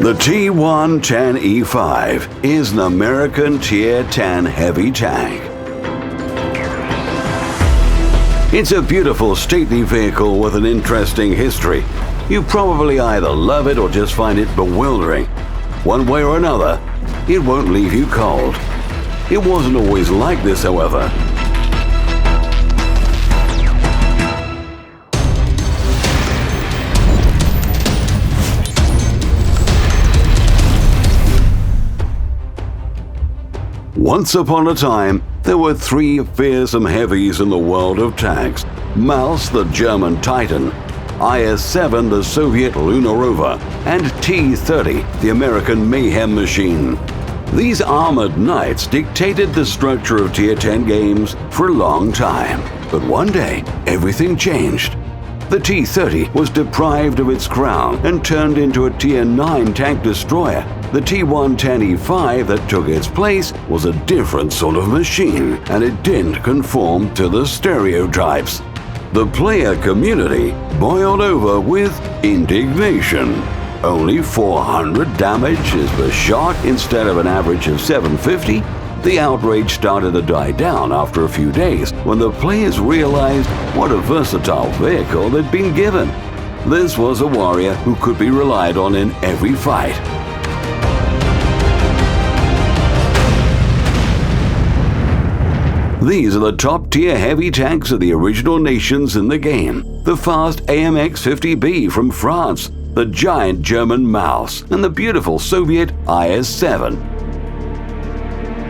The T110E5 is an American Tier 10 heavy tank. It's a beautiful, stately vehicle with an interesting history. You probably either love it or just find it bewildering. One way or another, it won't leave you cold. It wasn't always like this, however. Once upon a time, there were three fearsome heavies in the world of tanks. Maus, the German Titan, IS-7, the Soviet lunar rover, and T-30, the American mayhem machine. These armored knights dictated the structure of Tier 10 games for a long time. But one day, everything changed. The T-30 was deprived of its crown and turned into a Tier 9 tank destroyer. The T110E5 that took its place was a different sort of machine, and it didn't conform to the stereotypes. The player community boiled over with indignation. Only 400 damages per shot instead of an average of 750? The outrage started to die down after a few days when the players realized what a versatile vehicle they'd been given. This was a warrior who could be relied on in every fight. These are the top-tier heavy tanks of the original nations in the game. The fast AMX-50B from France, the giant German Maus, and the beautiful Soviet IS-7.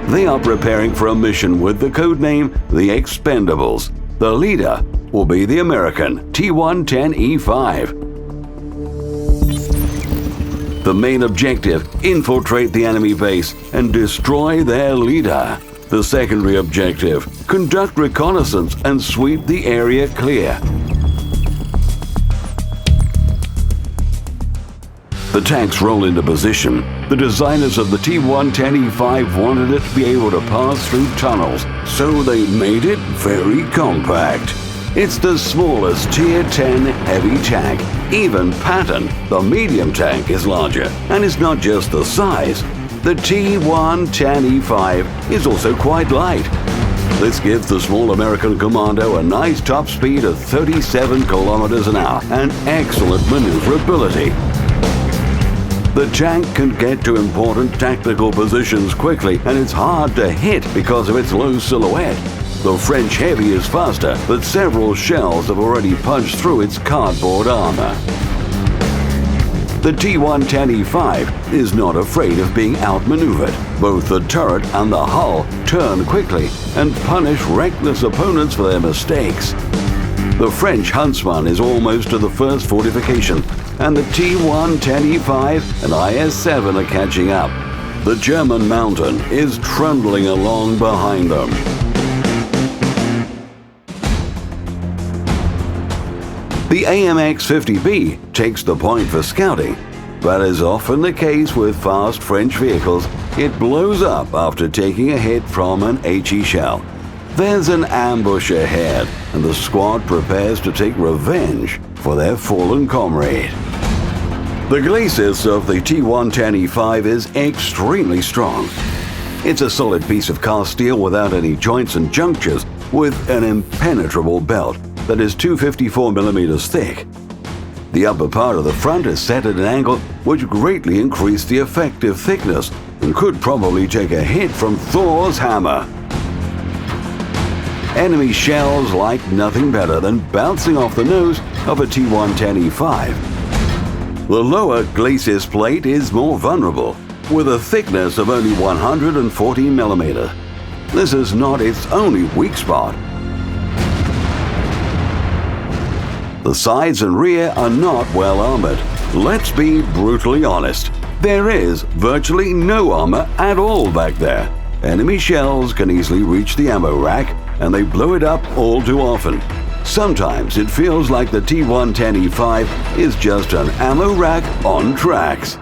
They are preparing for a mission with the codename The Expendables. The leader will be the American T110E5. The main objective: infiltrate the enemy base and destroy their leader. The secondary objective: conduct reconnaissance and sweep the area clear. The tanks roll into position. The designers of the T110E5 wanted it to be able to pass through tunnels, so they made it very compact. It's the smallest Tier 10 heavy tank. Even Patton, the medium tank, is larger. And it's not just the size. The T110E5 is also quite light. This gives the small American commando a nice top speed of 37 kilometers an hour and excellent maneuverability. The tank can get to important tactical positions quickly, and it's hard to hit because of its low silhouette. The French heavy is faster, but several shells have already punched through its cardboard armor. The T110E5 is not afraid of being outmaneuvered. Both the turret and the hull turn quickly and punish reckless opponents for their mistakes. The French Huntsman is almost to the first fortification, and the T110E5 and IS-7 are catching up. The German Mountain is trundling along behind them. The AMX-50B takes the point for scouting, but as often the case with fast French vehicles, it blows up after taking a hit from an HE shell. There's an ambush ahead, and the squad prepares to take revenge for their fallen comrade. The glacis of the T110E5 is extremely strong. It's a solid piece of cast steel without any joints and junctures, with an impenetrable belt that is 254mm thick. The upper part of the front is set at an angle which greatly increased the effective thickness and could probably take a hit from Thor's hammer. Enemy shells like nothing better than bouncing off the nose of a T110E5. The lower glacis plate is more vulnerable, with a thickness of only 140mm. This is not its only weak spot. The sides and rear are not well armored. Let's be brutally honest. There is virtually no armor at all back there. Enemy shells can easily reach the ammo rack, and they blow it up all too often. Sometimes it feels like the T110E5 is just an ammo rack on tracks.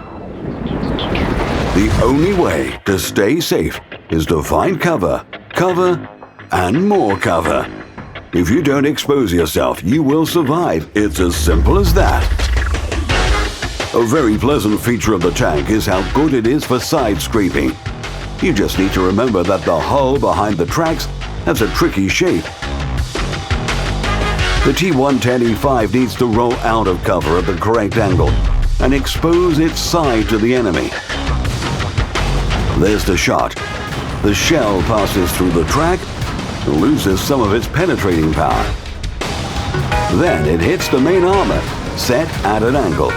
The only way to stay safe is to find cover, and more cover. If you don't expose yourself, you will survive. It's as simple as that. A very pleasant feature of the tank is how good it is for side scraping. You just need to remember that the hull behind the tracks has a tricky shape. The T110E5 needs to roll out of cover at the correct angle and expose its side to the enemy. There's the shot. The shell passes through the track and loses some of its penetrating power. Then it hits the main armor, set at an angle.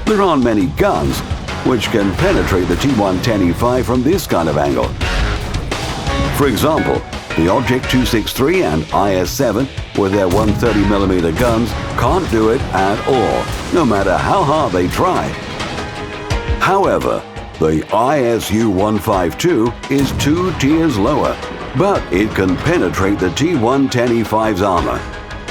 There aren't many guns which can penetrate the T110E5 from this kind of angle. For example, the Object 263 and IS-7 with their 130mm guns can't do it at all, no matter how hard they try. However, the ISU-152 is 2 tiers lower, but it can penetrate the T110E5's armor.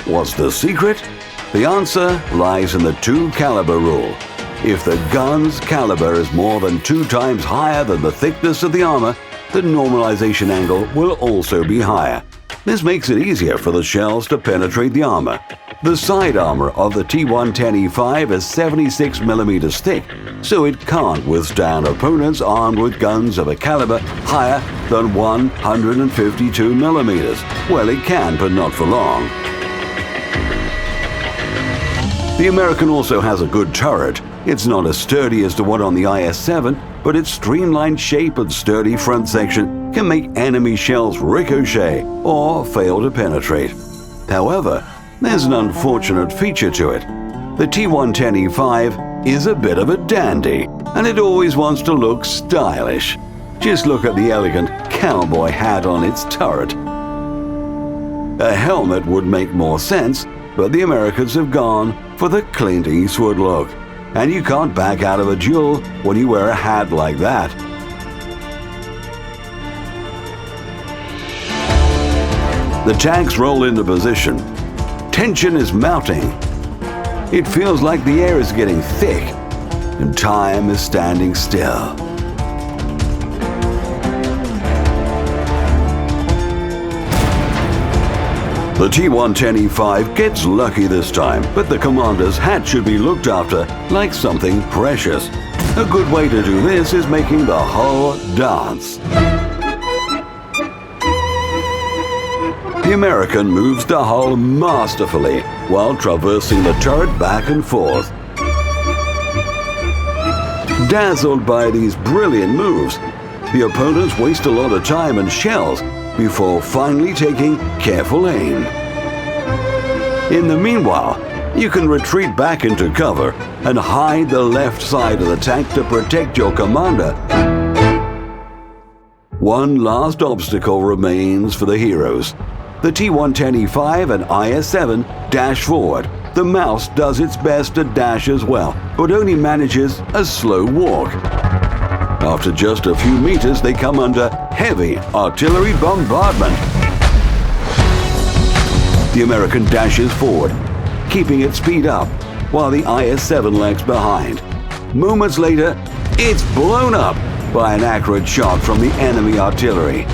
What's the secret? The answer lies in the 2 caliber rule. If the gun's caliber is more than 2 times higher than the thickness of the armor, the normalization angle will also be higher. This makes it easier for the shells to penetrate the armor. The side armor of the T110E5 is 76mm thick, so it can't withstand opponents armed with guns of a caliber higher than 152mm. Well, it can, but not for long. The American also has a good turret. It's not as sturdy as the one on the IS-7, but its streamlined shape and sturdy front section can make enemy shells ricochet or fail to penetrate. However, there's an unfortunate feature to it. The T110E5 is a bit of a dandy, and it always wants to look stylish. Just look at the elegant cowboy hat on its turret. A helmet would make more sense, but the Americans have gone for the Clint Eastwood look. And you can't back out of a duel when you wear a hat like that. The tanks roll into position. Tension is mounting. It feels like the air is getting thick, and time is standing still. The T110E5 gets lucky this time, but the commander's hat should be looked after like something precious. A good way to do this is making the hull dance. The American moves the hull masterfully while traversing the turret back and forth. Dazzled by these brilliant moves, the opponents waste a lot of time and shells before finally taking careful aim. In the meanwhile, you can retreat back into cover and hide the left side of the tank to protect your commander. One last obstacle remains for the heroes. The T110E5 and IS-7 dash forward. The mouse does its best to dash as well, but only manages a slow walk. After just a few meters, they come under heavy artillery bombardment. The American dashes forward, keeping its speed up, while the IS-7 lags behind. Moments later, it's blown up by an accurate shot from the enemy artillery.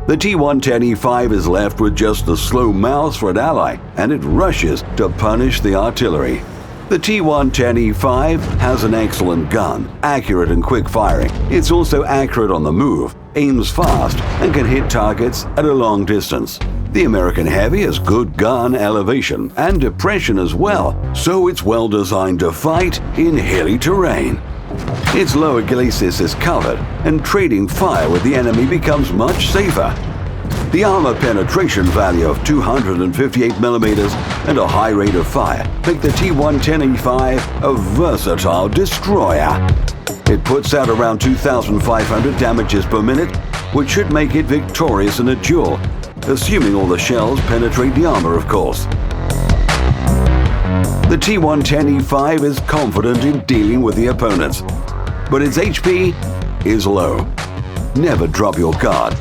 The T110E5 is left with just the slow mouse for an ally, and it rushes to punish the artillery. The T110E5 has an excellent gun, accurate and quick firing. It's also accurate on the move, aims fast, and can hit targets at a long distance. The American Heavy has good gun elevation and depression as well, so it's well designed to fight in hilly terrain. Its lower glacis is covered, and trading fire with the enemy becomes much safer. The armor penetration value of 258mm and a high rate of fire make the T110E5 a versatile destroyer. It puts out around 2,500 damages per minute, which should make it victorious in a duel, assuming all the shells penetrate the armor, of course. The T110E5 is confident in dealing with the opponents, but its HP is low. Never drop your guard,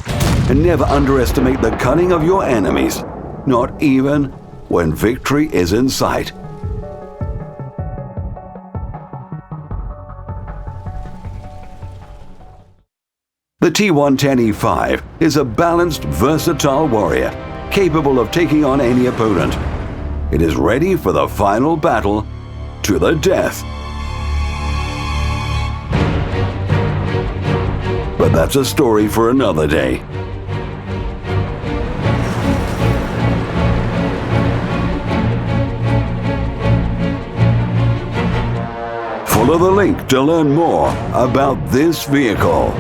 and never underestimate the cunning of your enemies, not even when victory is in sight. The T110E5 is a balanced, versatile warrior, capable of taking on any opponent. It is ready for the final battle to the death. But that's a story for another day. Follow the link to learn more about this vehicle.